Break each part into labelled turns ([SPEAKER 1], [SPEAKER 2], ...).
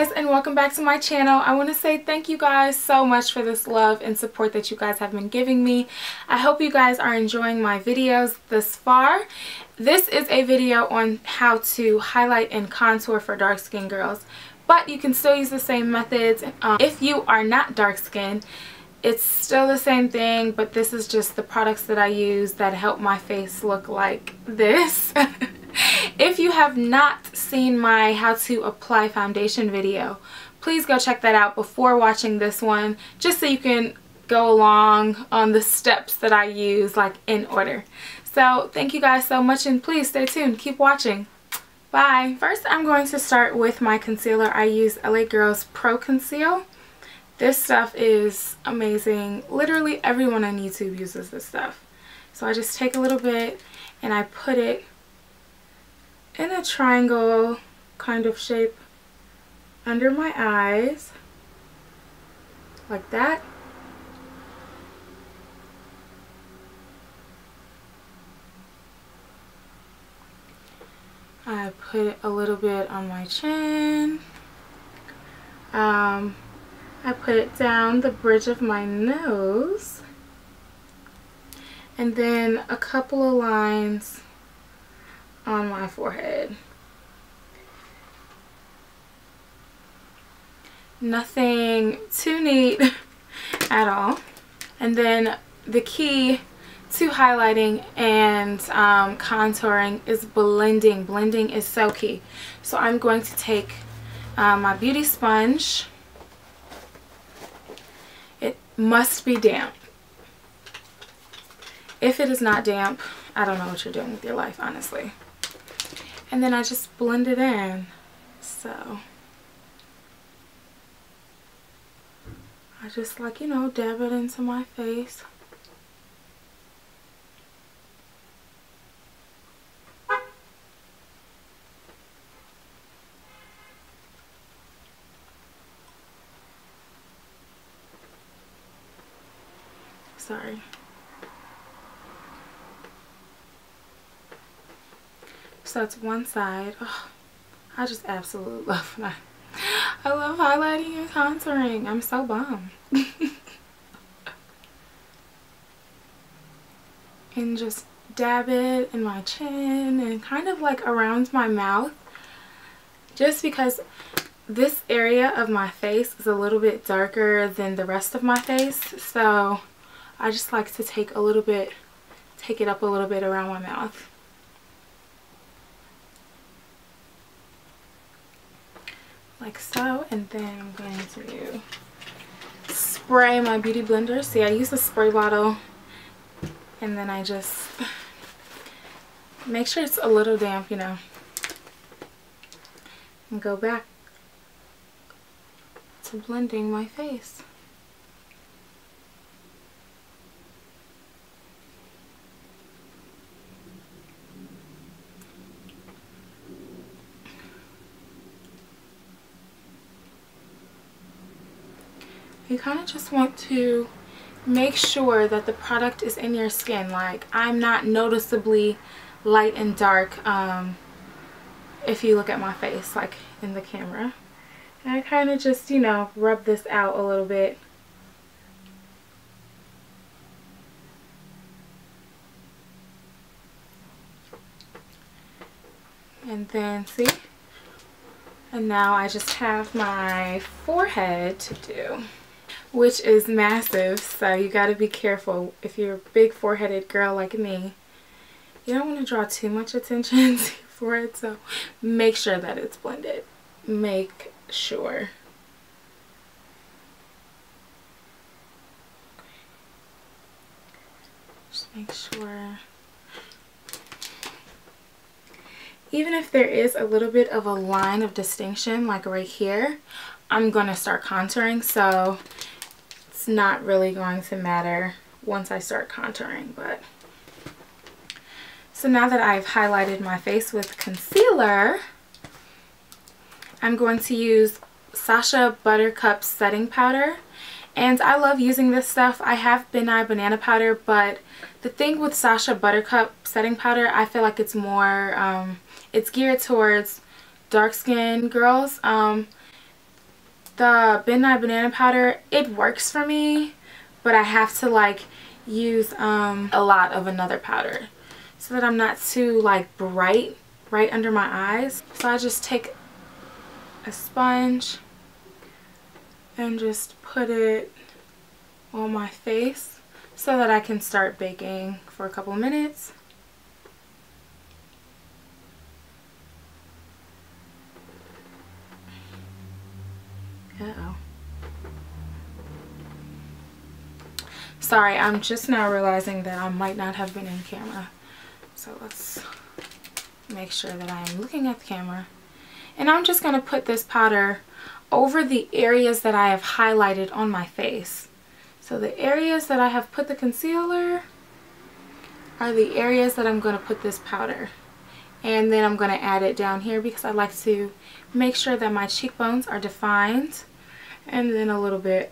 [SPEAKER 1] guys, and welcome back to my channel. I want to say thank you guys so much for this love and support that you guys have been giving me. I hope you guys are enjoying my videos this far. This is a video on how to highlight and contour for dark skin girls, but you can still use the same methods. If you are not dark skinned, it's still the same thing, but this is just the products that I use that help my face look like this. If you have not seen my how to apply foundation video, please go check that out before watching this one, just so you can go along on the steps that I use, like in order. So thank you guys so much, and please stay tuned. Keep watching. Bye. First, I'm going to start with my concealer. I use LA Girls Pro Conceal. This stuff is amazing. Literally everyone on YouTube uses this stuff. So I just take a little bit and I put it in a triangle kind of shape under my eyes, like that. I put a little bit on my chin. I put it down the bridge of my nose, and then a couple of lines on my forehead. Nothing too neat at all. And then the key to highlighting and contouring is blending. Blending is so key. So I'm going to take my beauty sponge. It must be damp. If it is not damp, I don't know what you're doing with your life, honestly. And then I just blend it in. So I just, like, you know, dab it into my face. Sorry. So it's one side. Oh, I just absolutely love that. I love highlighting and contouring. I'm so bummed. And just dab it in my chin and kind of like around my mouth, just because this area of my face is a little bit darker than the rest of my face. So I just like to take it up a little bit around my mouth. Like so, and then I'm going to spray my beauty blender. See, I use a spray bottle, and then I just make sure it's a little damp, you know, and go back to blending my face. You kind of just want to make sure that the product is in your skin. Like, I'm not noticeably light and dark if you look at my face, like in the camera. And I kind of just, you know, rub this out a little bit. And then, see? And now I just have my forehead to do, which is massive, so you got to be careful. If you're a big foreheaded girl like me, you don't want to draw too much attention to your forehead, so make sure that it's blended. Make sure. Just make sure. Even if there is a little bit of a line of distinction, like right here, I'm going to start contouring, so it's not really going to matter once I start contouring. But so now that I've highlighted my face with concealer, I'm going to use Sacha Buttercup setting powder. And I love using this stuff. I have Ben Nye banana powder, but the thing with Sacha Buttercup setting powder, I feel like it's more, it's geared towards dark skinned girls. the Midnight Banana powder, it works for me, but I have to like use a lot of another powder so that I'm not too like bright right under my eyes. So I just take a sponge and just put it on my face so that I can start baking for a couple of minutes. Uh-oh. Sorry, I'm just now realizing that I might not have been in camera. So let's make sure that I am looking at the camera. And I'm just going to put this powder over the areas that I have highlighted on my face. So the areas that I have put the concealer are the areas that I'm going to put this powder. And then I'm going to add it down here because I like to make sure that my cheekbones are defined. And then a little bit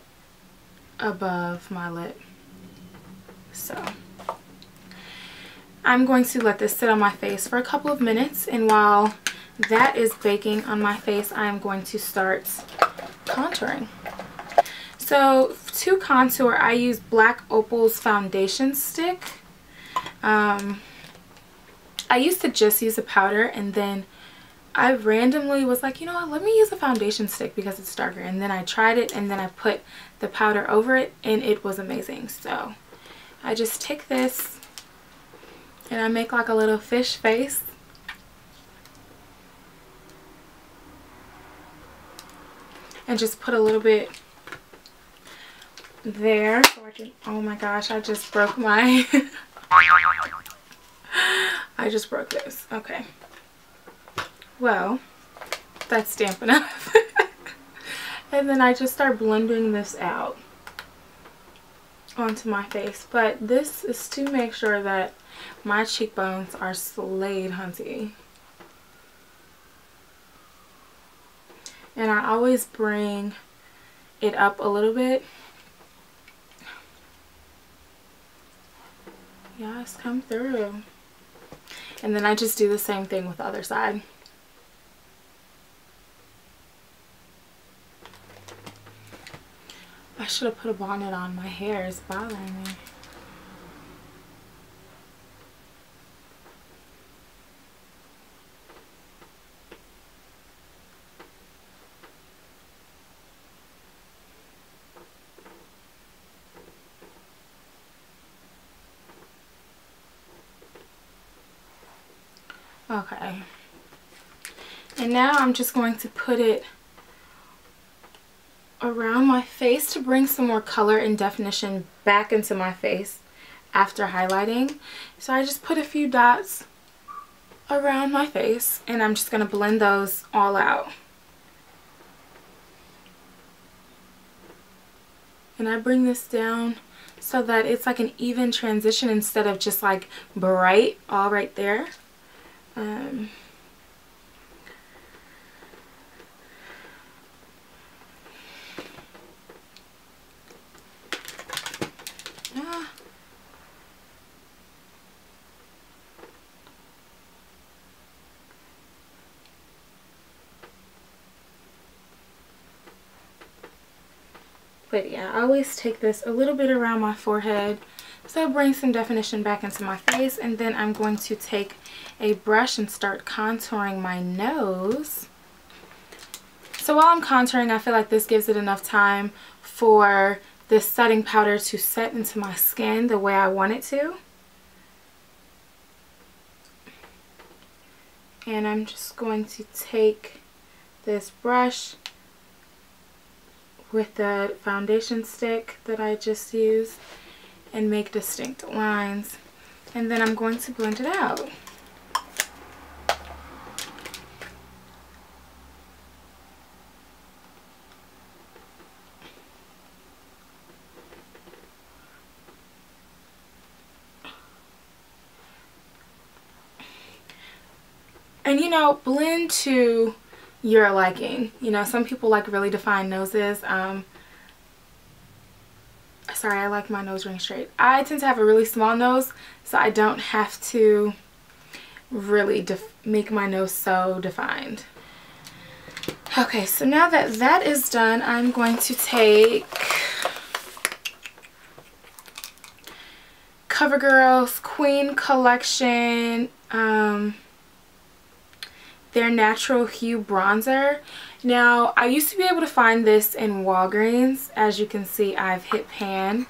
[SPEAKER 1] above my lip. So I'm going to let this sit on my face for a couple of minutes, and while that is baking on my face, I'm going to start contouring. So to contour, I use Black Opal's foundation stick. I used to just use a powder, and then I randomly was like, you know what, let me use a foundation stick because it's darker. And then I tried it, and then I put the powder over it, and it was amazing. So I just take this and I make like a little fish face. And just put a little bit there so I can, oh my gosh, I just broke my I just broke this. Okay. Well, that's damp enough. And then I just start blending this out onto my face. But this is to make sure that my cheekbones are slayed, hunty. And I always bring it up a little bit. Yes, come through. And then I just do the same thing with the other side. I should have put a bonnet on. My hair is bothering me. Okay. And now I'm just going to put it around my face to bring some more color and definition back into my face after highlighting. So I just put a few dots around my face, and I'm just going to blend those all out. And I bring this down so that it's like an even transition instead of just like bright all right there. But yeah, I always take this a little bit around my forehead so it brings some definition back into my face. And then I'm going to take a brush and start contouring my nose. So while I'm contouring, I feel like this gives it enough time for this setting powder to set into my skin the way I want it to. And I'm just going to take this brush with the foundation stick that I just used and make distinct lines. And then I'm going to blend it out. And you know, blend to your liking. You know, some people like really defined noses. Sorry, I like my nose ring straight. I tend to have a really small nose, so I don't have to really make my nose so defined. Okay, so now that that is done, I'm going to take CoverGirl's Queen Collection, their Natural Hue Bronzer. Now, I used to be able to find this in Walgreens. As you can see, I've hit pan.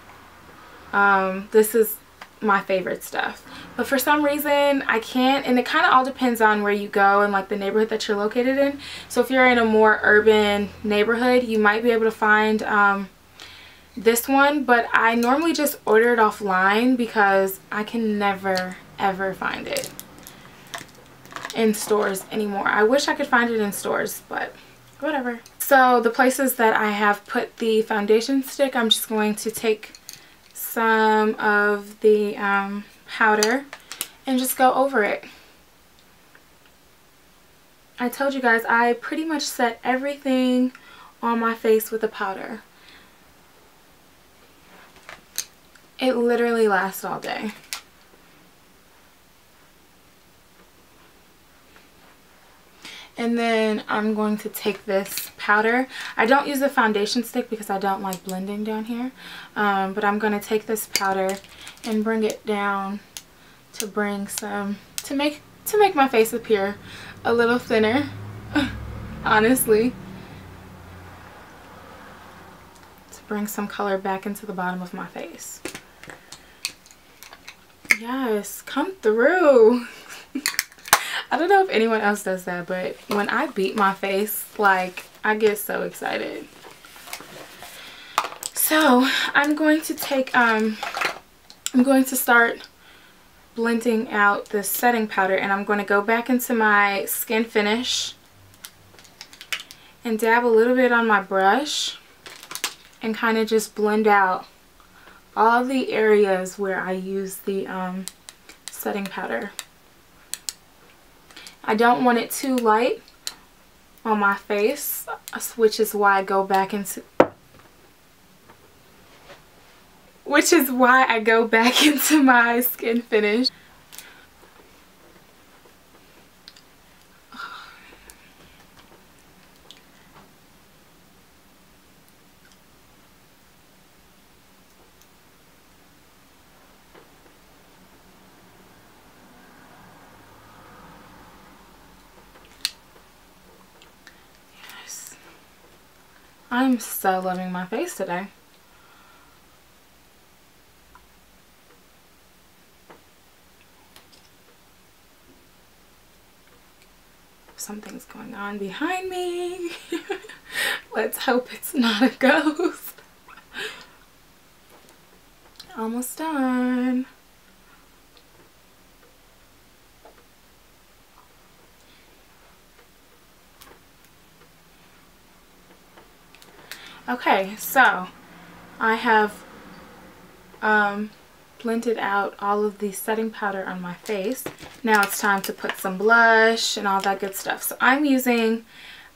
[SPEAKER 1] This is my favorite stuff. But for some reason, I can't, and it kind of all depends on where you go and like the neighborhood that you're located in. So if you're in a more urban neighborhood, you might be able to find this one, but I normally just order it offline because I can never ever find it in stores anymore. I wish I could find it in stores, but whatever. So the places that I have put the foundation stick, I'm just going to take some of the powder and just go over it. I told you guys I pretty much set everything on my face with the powder. It literally lasts all day. And then I'm going to take this powder. I don't use a foundation stick because I don't like blending down here. But I'm going to take this powder and bring it down to bring some, to make my face appear a little thinner, honestly. To bring some color back into the bottom of my face. Yes, come through. I don't know if anyone else does that, but when I beat my face, like, I get so excited. So I'm going to take, I'm going to start blending out the setting powder, and I'm going to go back into my Skin Finish and dab a little bit on my brush and kind of just blend out all the areas where I use the setting powder. I don't want it too light on my face, which is why I go back into my Skin Finish. I'm so loving my face today. Something's going on behind me. Let's hope it's not a ghost. Almost done. Okay, so I have blended out all of the setting powder on my face. Now it's time to put some blush and all that good stuff. So I'm using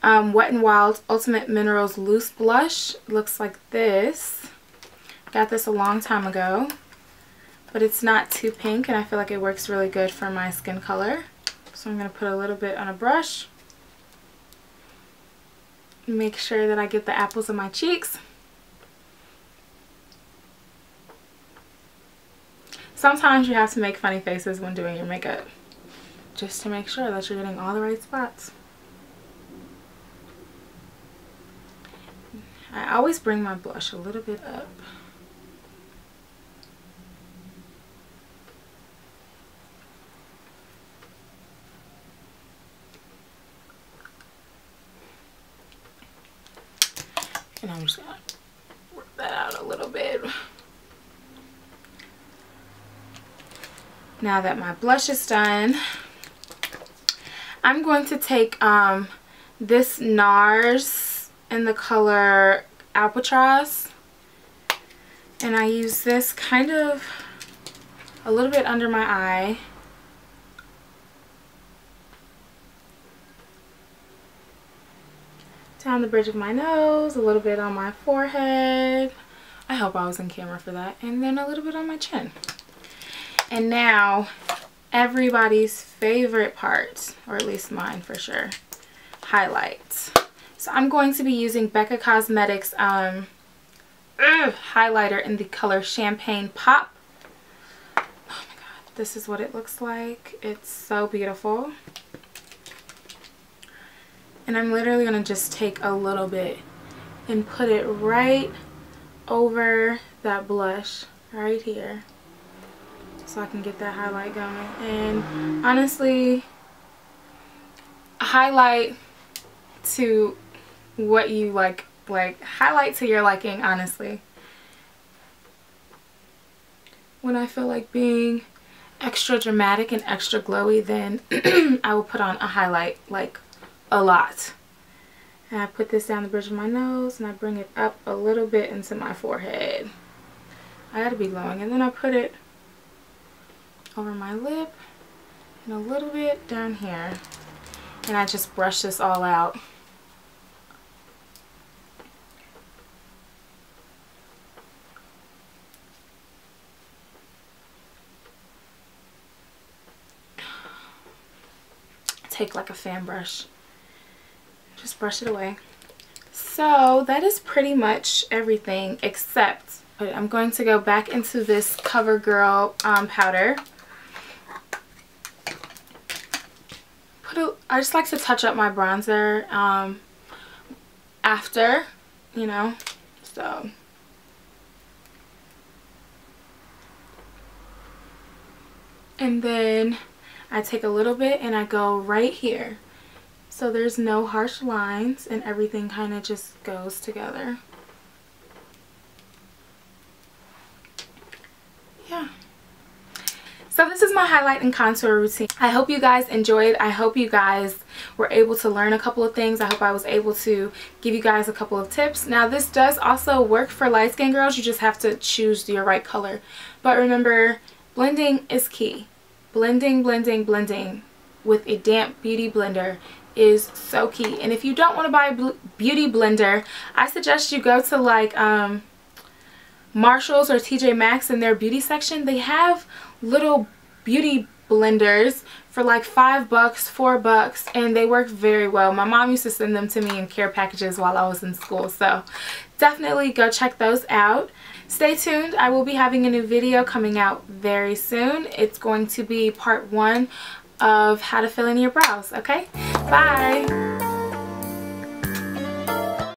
[SPEAKER 1] Wet n Wild Ultimate Minerals Loose Blush. It looks like this. Got this a long time ago, but it's not too pink, and I feel like it works really good for my skin color. So I'm going to put a little bit on a brush. Make sure that I get the apples of my cheeks. Sometimes you have to make funny faces when doing your makeup, just to make sure that you're getting all the right spots. I always bring my blush a little bit up. And I'm just gonna work that out a little bit. Now that my blush is done, I'm going to take this NARS in the color Albatross, and I use this kind of a little bit under my eye. Down the bridge of my nose, a little bit on my forehead. I hope I was in camera for that. And then a little bit on my chin. And now, everybody's favorite part, or at least mine for sure, highlights. So I'm going to be using Becca Cosmetics highlighter in the color Champagne Pop. Oh my god, this is what it looks like. It's so beautiful. And I'm literally going to just take a little bit and put it right over that blush right here, so I can get that highlight going. And honestly, highlight to what you like highlight to your liking, honestly. When I feel like being extra dramatic and extra glowy, then I will put on a highlight like a lot. And I put this down the bridge of my nose and I bring it up a little bit into my forehead. I gotta be glowing. And then I put it over my lip and a little bit down here. And I just brush this all out. Take like a fan brush. Just brush it away. So that is pretty much everything, except I'm going to go back into this CoverGirl powder. I just like to touch up my bronzer after, you know, so. And then I take a little bit and I go right here. So there's no harsh lines and everything kind of just goes together. Yeah. So this is my highlight and contour routine. I hope you guys enjoyed. I hope you guys were able to learn a couple of things. I hope I was able to give you guys a couple of tips. Now this does also work for light skin girls. You just have to choose your right color. But remember, blending is key. Blending, blending, blending with a damp beauty blender is so key. And if you don't want to buy a beauty blender, I suggest you go to like Marshalls or TJ Maxx in their beauty section. They have little beauty blenders for like $5, $4, and they work very well. My mom used to send them to me in care packages while I was in school, so definitely go check those out. Stay tuned. I will be having a new video coming out very soon. It's going to be part 1 of how to fill in your brows. Okay, bye.